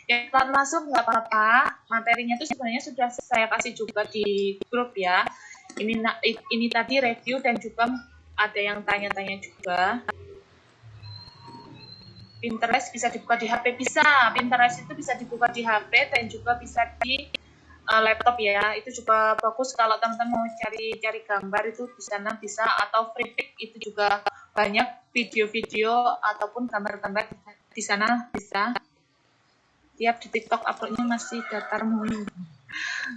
Yang telat masuk nggak apa-apa. Materinya itu sebenarnya sudah saya kasih juga di grup ya. Ini tadi review dan juga ada yang tanya-tanya juga. Pinterest bisa dibuka di HP, bisa. Pinterest itu bisa dibuka di HP dan juga bisa di laptop ya. Itu juga bagus kalau teman-teman mau cari gambar itu di sana bisa, atau free pick itu juga banyak video-video ataupun gambar-gambar di sana bisa. Tiap di TikTok uploadnya masih datar mulu.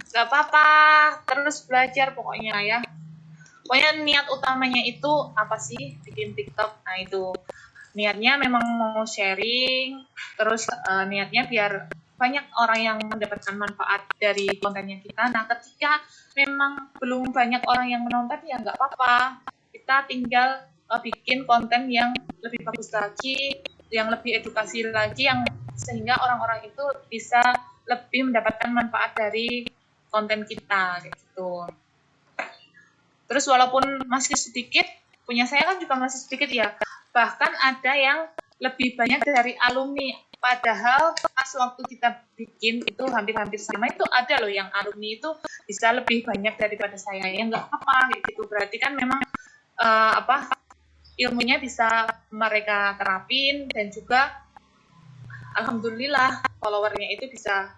Gak apa-apa, terus belajar pokoknya ya. Pokoknya niat utamanya itu apa sih bikin TikTok? Nah itu niatnya memang mau sharing, terus niatnya biar banyak orang yang mendapatkan manfaat dari kontennya kita. Nah ketika memang belum banyak orang yang menonton ya nggak apa-apa, kita tinggal bikin konten yang lebih bagus lagi, yang lebih edukasi lagi, yang sehingga orang-orang itu bisa lebih mendapatkan manfaat dari konten kita gitu. Terus walaupun masih sedikit, punya saya kan juga masih sedikit ya, bahkan ada yang lebih banyak dari alumni, padahal pas waktu kita bikin itu hampir-hampir sama, itu ada loh yang alumni itu bisa lebih banyak daripada saya, ya nggak apa-apa gitu, berarti kan memang ilmunya bisa mereka terapin, dan juga alhamdulillah followernya itu bisa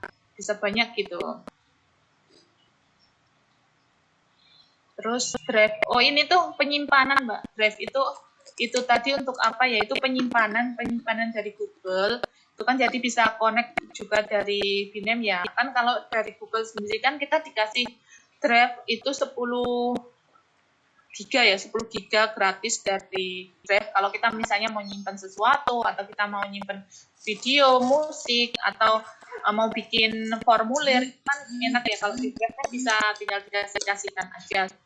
banyak gitu. Terus Drive, ini tuh penyimpanan Mbak. Drive itu tadi untuk apa ya? Itu penyimpanan dari Google. Itu kan jadi bisa connect juga dari Binem ya. Kan kalau dari Google sendiri kan kita dikasih Drive itu 10 giga ya, 10 giga gratis dari Drive. Kalau kita misalnya mau nyimpen sesuatu, atau kita mau nyimpen video, musik, atau mau bikin formulir, kan enak ya kalau di Drive kan bisa tinggal dikasihkan aja gitu.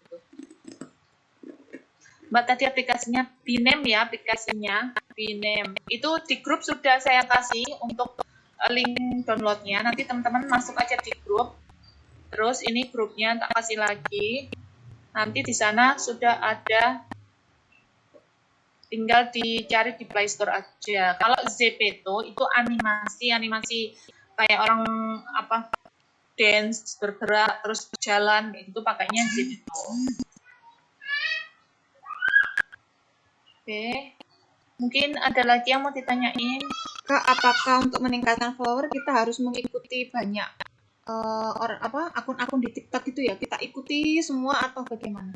Mbak tadi aplikasinya Binem ya, aplikasinya Binem. Itu di grup sudah saya kasih untuk link downloadnya. Nanti teman-teman masuk aja di grup. Terus ini grupnya tak kasih lagi. Nanti di sana sudah ada, tinggal dicari di Play Store aja. Kalau Zepeto itu animasi kayak orang dance, bergerak, terus berjalan, itu pakainya Zepeto. Oke, mungkin ada lagi yang mau ditanyain? Kak, apakah untuk meningkatkan follower kita harus mengikuti banyak akun-akun di TikTok itu ya? Kita ikuti semua atau bagaimana?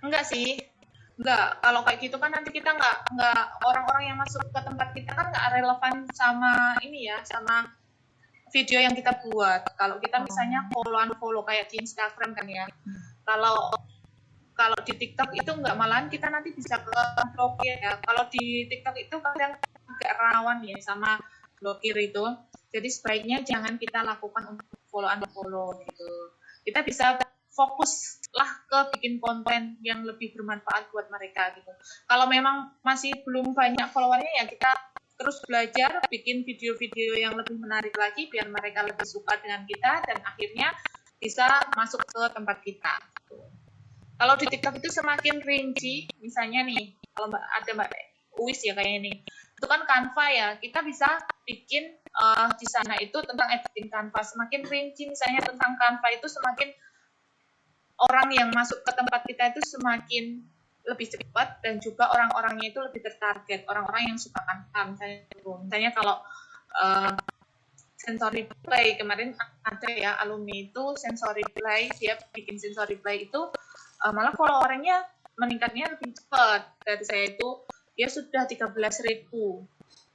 Enggak sih, enggak. Kalau kayak gitu kan nanti kita enggak orang-orang yang masuk ke tempat kita kan enggak relevan sama ini ya, sama video yang kita buat. Kalau kita misalnya follow kayak di Instagram kan ya. Kalau di TikTok itu enggak, malahan kita nanti bisa ke blokir ya. Kalau di TikTok itu kadang agak rawan ya sama blokir itu. Jadi sebaiknya jangan kita lakukan untuk follow gitu. Kita bisa fokuslah ke bikin konten yang lebih bermanfaat buat mereka gitu. Kalau memang masih belum banyak followernya, ya kita terus belajar bikin video-video yang lebih menarik lagi biar mereka lebih suka dengan kita dan akhirnya bisa masuk ke tempat kita gitu. Kalau di TikTok itu semakin rinci, misalnya nih, kalau Mbak Uwis ya kayaknya nih, itu kan Canva ya, kita bisa bikin di sana itu tentang editing Canva. Semakin rinci misalnya tentang Canva itu, semakin orang yang masuk ke tempat kita itu semakin lebih cepat, dan juga orang-orangnya itu lebih tertarget, orang-orang yang suka Canva. Misalnya kalau Sensory Play, kemarin ada ya alumni itu Sensory Play, dia bikin Sensory Play itu malah followernya meningkatnya lebih cepat dari saya. Itu dia sudah 13.000,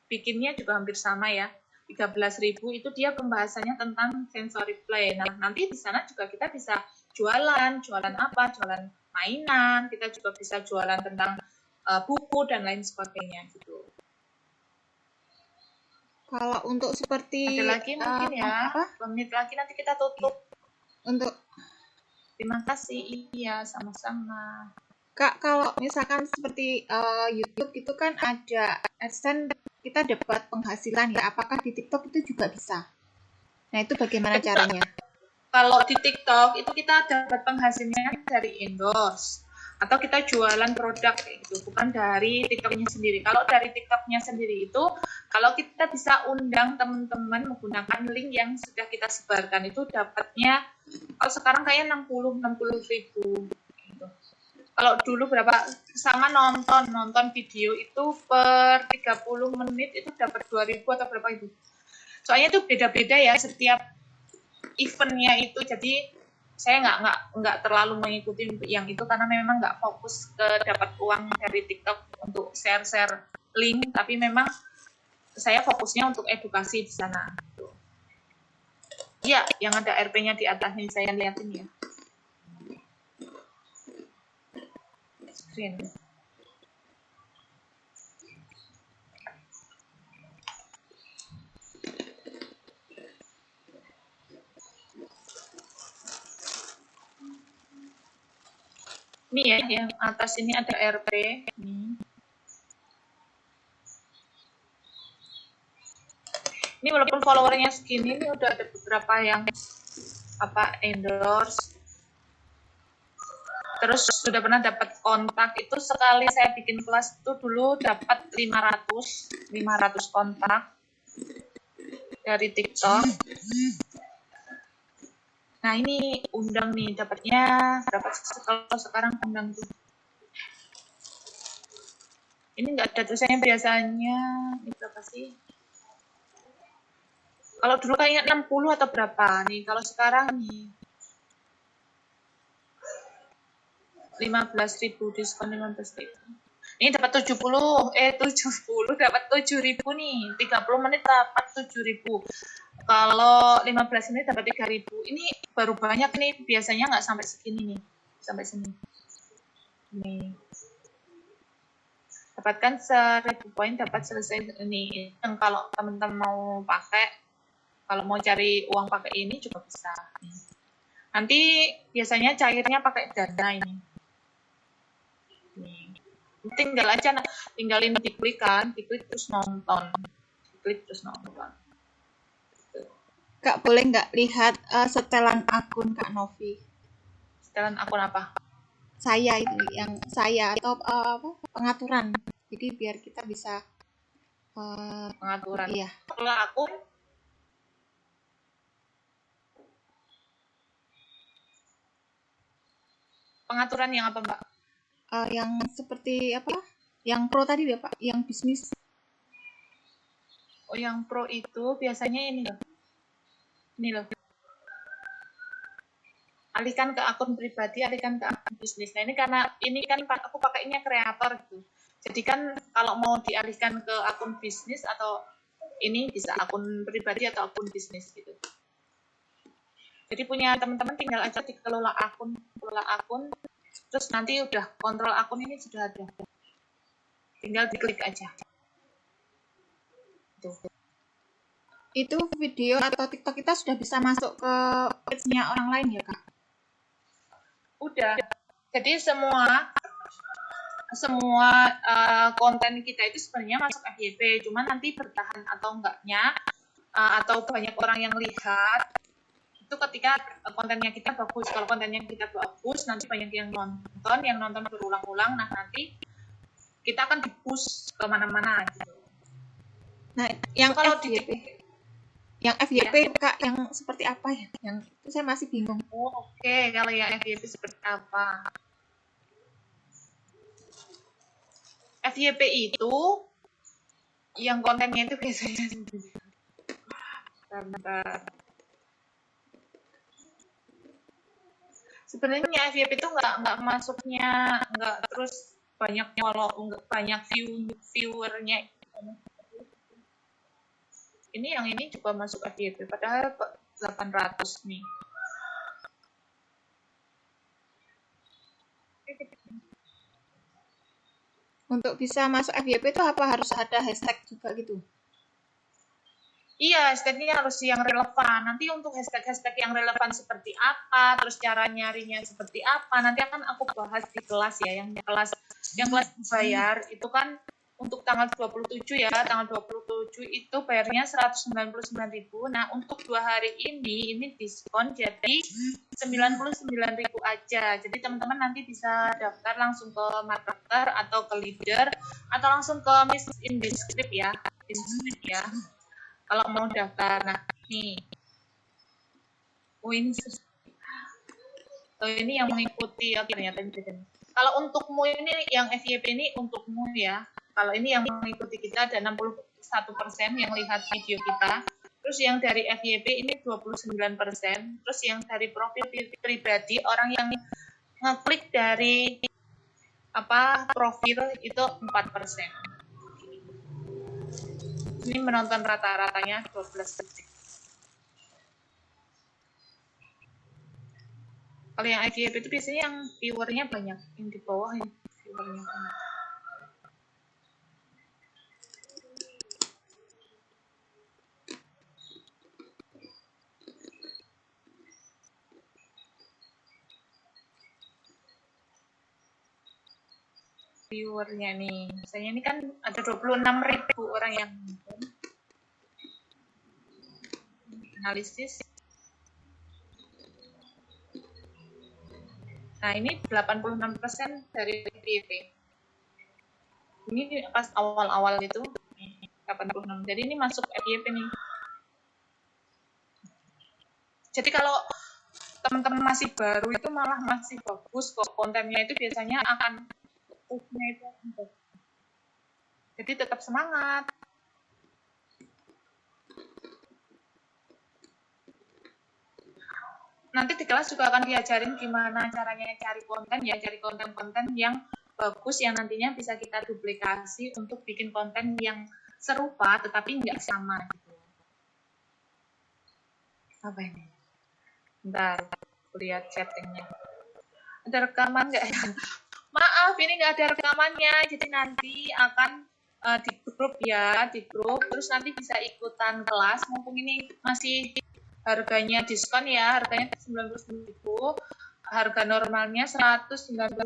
bikinnya juga hampir sama ya, 13.000. Itu dia pembahasannya tentang Sensory Play. Nah, nanti di sana juga kita bisa jualan apa, jualan mainan, kita juga bisa jualan tentang buku dan lain sebagainya gitu. Kalau untuk seperti ada lagi mungkin ya, 2 menit lagi nanti kita tutup. Untuk terima kasih, iya sama-sama. Kak, kalau misalkan seperti YouTube itu kan ada AdSense, kita dapat penghasilan ya. Apakah di TikTok itu juga bisa? Nah, itu bagaimana caranya? Kalau di TikTok itu kita dapat penghasilannya dari endorse atau kita jualan produk itu, bukan dari TikToknya sendiri. Kalau dari TikToknya sendiri itu, kalau kita bisa undang teman-teman menggunakan link yang sudah kita sebarkan, itu dapatnya kalau sekarang kayak 60.000 gitu. Kalau dulu berapa, sama nonton video itu per 30 menit itu dapat 2.000 atau berapa itu. Soalnya itu beda-beda ya setiap eventnya itu, jadi saya nggak terlalu mengikuti yang itu karena memang nggak fokus ke dapat uang dari TikTok untuk share link, tapi memang saya fokusnya untuk edukasi di sana. Ya, yang ada RP-nya di atasnya saya lihatin ya. Screen. Ini ya, yang atas ini ada RP. Ini walaupun followernya segini, ini udah ada beberapa yang endorse. Terus sudah pernah dapat kontak, itu sekali saya bikin kelas itu dulu dapat 500 kontak dari TikTok. Nah ini undang nih, dapatnya dapat kalau sekarang undang tuh. Ini nggak ada tulisannya biasanya, ini berapa sih? Kalau dulu kayaknya 60 atau berapa nih, kalau sekarang nih 15.000 diskon 15.000. Ini dapat 70 dapat 7.000 nih. 30 menit dapat 7.000. Kalau 15 menit dapat 3.000. Ini baru banyak nih, biasanya nggak sampai segini nih. Sampai sini. Nih. Dapatkan 1.000 poin dapat selesai ini. Yang kalau teman-teman mau pakai, kalau mau cari uang pakai ini juga bisa. Nanti biasanya cairnya pakai Dana ini. Nih. Tinggal aja, tinggalin diklik terus nonton. Diklik terus nonton. Kak, boleh nggak lihat setelan akun Kak Novi? Setelan akun apa? Saya itu, yang saya atau pengaturan. Jadi biar kita bisa Pengaturan. Iya. Kalau akun pengaturan yang apa, Mbak? Yang seperti apa? Yang pro tadi ya Pak, yang bisnis. Oh, yang pro itu biasanya ini loh. Ini loh. Alihkan ke akun pribadi, alihkan ke akun bisnis. Nah, ini karena ini kan aku pakainya kreator gitu. Jadi kan kalau mau dialihkan ke akun bisnis atau ini bisa akun pribadi atau akun bisnis gitu. Jadi punya teman-teman tinggal aja dikelola akun, terus nanti udah kontrol akun ini sudah ada. Tinggal diklik aja. Tuh. Itu video atau TikTok kita sudah bisa masuk ke page-nya orang lain ya, Kak? Udah. Jadi semua konten kita itu sebenarnya masuk FYP, cuman nanti bertahan atau enggaknya atau banyak orang yang lihat itu ketika kontennya kita bagus. Kalau kontennya kita bagus, nanti banyak yang nonton berulang-ulang. Nah, nanti kita akan di-push ke mana-mana gitu. Nah, yang kalau FYP, yang FYP ya. Kak, yang seperti apa ya? Yang itu saya masih bingung. Oh, oke. Kalau yang FYP seperti apa? FYP itu yang kontennya itu biasanya bentar. Sebenarnya FYP itu nggak masuknya, nggak terus banyak banyak viewernya. Ini yang ini juga masuk FYP, padahal 800 nih. Untuk bisa masuk FYP itu apa harus ada hashtag juga gitu? Iya, hashtagnya harus yang relevan. Nanti untuk hashtag yang relevan seperti apa, terus cara nyarinya seperti apa, nanti akan aku bahas di kelas ya, yang kelas bayar itu kan untuk tanggal 27 ya, tanggal 27 itu bayarnya 199.000. Nah, untuk 2 hari ini diskon jadi 99.000 aja. Jadi teman-teman nanti bisa daftar langsung ke marketer atau ke leader atau langsung ke Miss Indescript ya. Kalau mau daftar. Nah, nih. Ini yang mengikuti akhirnya tadi. Kalau untukmu ini yang FYP ini untukmu ya. Kalau ini yang mengikuti kita ada 61% yang lihat video kita. Terus yang dari FYP ini 29%. Terus yang dari profil pribadi orang yang ngeklik dari profil itu 4%. Ini menonton rata-ratanya 12 detik. Kalau yang FYP itu biasanya yang viewernya banyak, yang di bawah yang viewernya banyak. Viewernya nih, misalnya ini kan ada 26.000 orang yang nonton. analisis. Nah, ini 86% dari FYP. Ini pas awal-awal itu 86. Jadi ini masuk FYP nih. Jadi kalau teman-teman masih baru itu malah masih bagus kok, kontennya itu biasanya akan push-nya itu bagus. Jadi tetap semangat. Nanti di kelas juga akan diajarin gimana caranya cari konten ya, cari konten-konten yang bagus yang nantinya bisa kita duplikasi untuk bikin konten yang serupa tetapi nggak sama gitu. Apa ini? Bentar, aku lihat chattingnya. Ada rekaman nggak ya? Maaf, ini nggak ada rekamannya. Jadi nanti akan di grup ya, di grup. Terus nanti bisa ikutan kelas. Mumpung ini masih harganya diskon ya, harganya 99.000. Harga normalnya 199.000.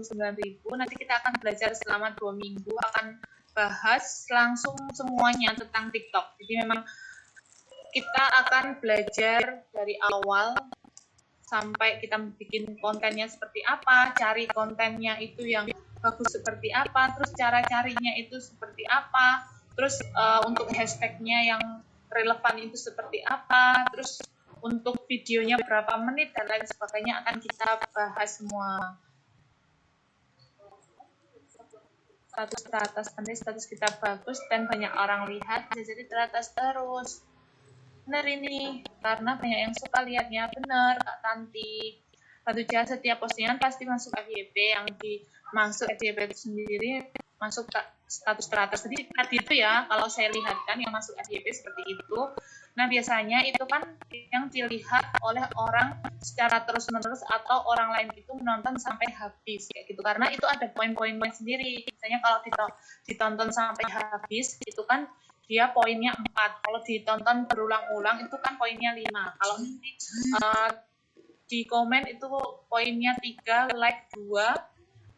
Nanti kita akan belajar selama 2 minggu. Akan bahas langsung semuanya tentang TikTok. Jadi memang kita akan belajar dari awal sampai kita bikin kontennya seperti apa, cari kontennya itu yang bagus seperti apa, terus cara carinya itu seperti apa, terus untuk hashtagnya yang relevan itu seperti apa, terus untuk videonya berapa menit dan lain sebagainya akan kita bahas semua. Status teratas, nanti status kita bagus dan banyak orang lihat, jadi teratas terus. Benar ini, karena banyak yang suka lihatnya. Benar, Kak Tanti. Batu Jahat setiap postingan pasti masuk FYP, yang dimaksud FYP itu sendiri masuk status teratas. Jadi tadi itu ya, kalau saya lihatkan yang masuk FYP seperti itu. Nah, biasanya itu kan yang dilihat oleh orang secara terus-menerus atau orang lain itu menonton sampai habis kayak gitu. Karena itu ada poin-poin sendiri. Misalnya kalau ditonton sampai habis, itu kan dia poinnya 4. Kalau ditonton berulang-ulang itu kan poinnya 5. Kalau nanti di komen itu poinnya 3, like 2.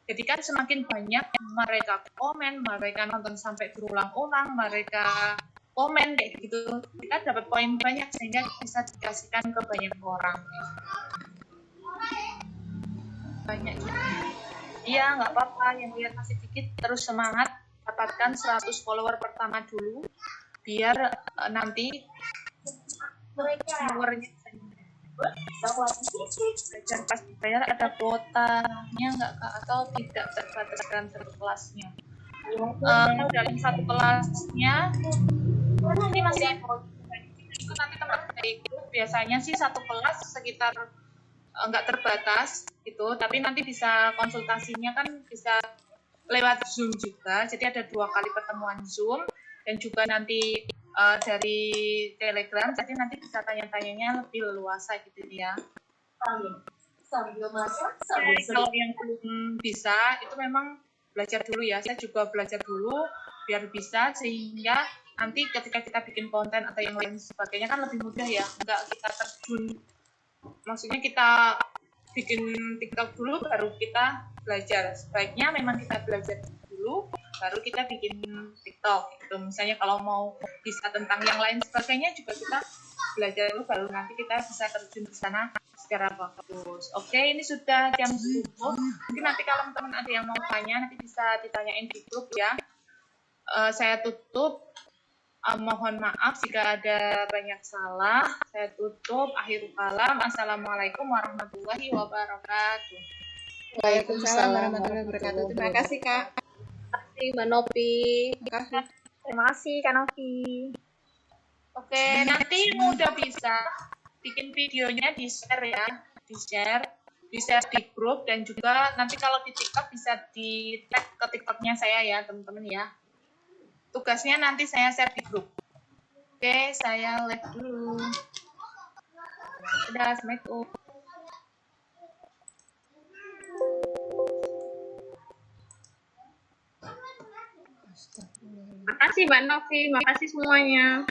Jadi kan semakin banyak mereka komen, mereka nonton sampai berulang-ulang, mereka komen kayak gitu, kita dapat poin banyak sehingga bisa dikasihkan ke banyak orang. Banyak gitu. Iya, nggak apa-apa, yang lihat masih dikit terus semangat. Dapatkan 100 follower pertama dulu biar nanti followernya belajar pas dibayar ada kuotanya nggak Kak, atau tidak terbataskan kelasnya. Dalam satu kelasnya ini masih itu nanti teman-teman itu biasanya sih satu kelas sekitar nggak terbatas gitu, tapi nanti bisa konsultasinya kan bisa lewat Zoom juga, jadi ada 2 kali pertemuan Zoom dan juga nanti dari Telegram, jadi nanti bisa tanya-tanyanya lebih leluasa gitu ya. Kalau yang belum bisa itu memang belajar dulu ya, saya juga belajar dulu biar bisa, sehingga nanti ketika kita bikin konten atau yang lain sebagainya kan lebih mudah ya, nggak kita terjun, maksudnya kita bikin TikTok dulu baru kita belajar. Sebaiknya memang kita belajar dulu baru kita bikin TikTok gitu. Misalnya kalau mau bisa tentang yang lain sebagainya juga kita belajar dulu baru nanti kita bisa terjun di sana secara bagus. Oke, ini sudah jam 10. Mungkin nanti kalau teman-teman ada yang mau tanya nanti bisa ditanyain di grup ya. Saya tutup. Mohon maaf jika ada banyak salah. Saya tutup. Akhirul kalam. Assalamualaikum warahmatullahi wabarakatuh. Waalaikumsalam warahmatullahi wabarakatuh. Terima kasih Kak. Terima kasih Mbak Novi. Terima kasih Kak Novi. Oke, nanti udah bisa bikin videonya di-share ya. Di-share di grup, dan juga nanti kalau di TikTok bisa di-tag ke TikToknya saya ya teman-teman ya. Tugasnya nanti saya share di grup. Oke, saya live dulu. Dadah, Assalamualaikum. Makasih Mbak Novi, makasih semuanya.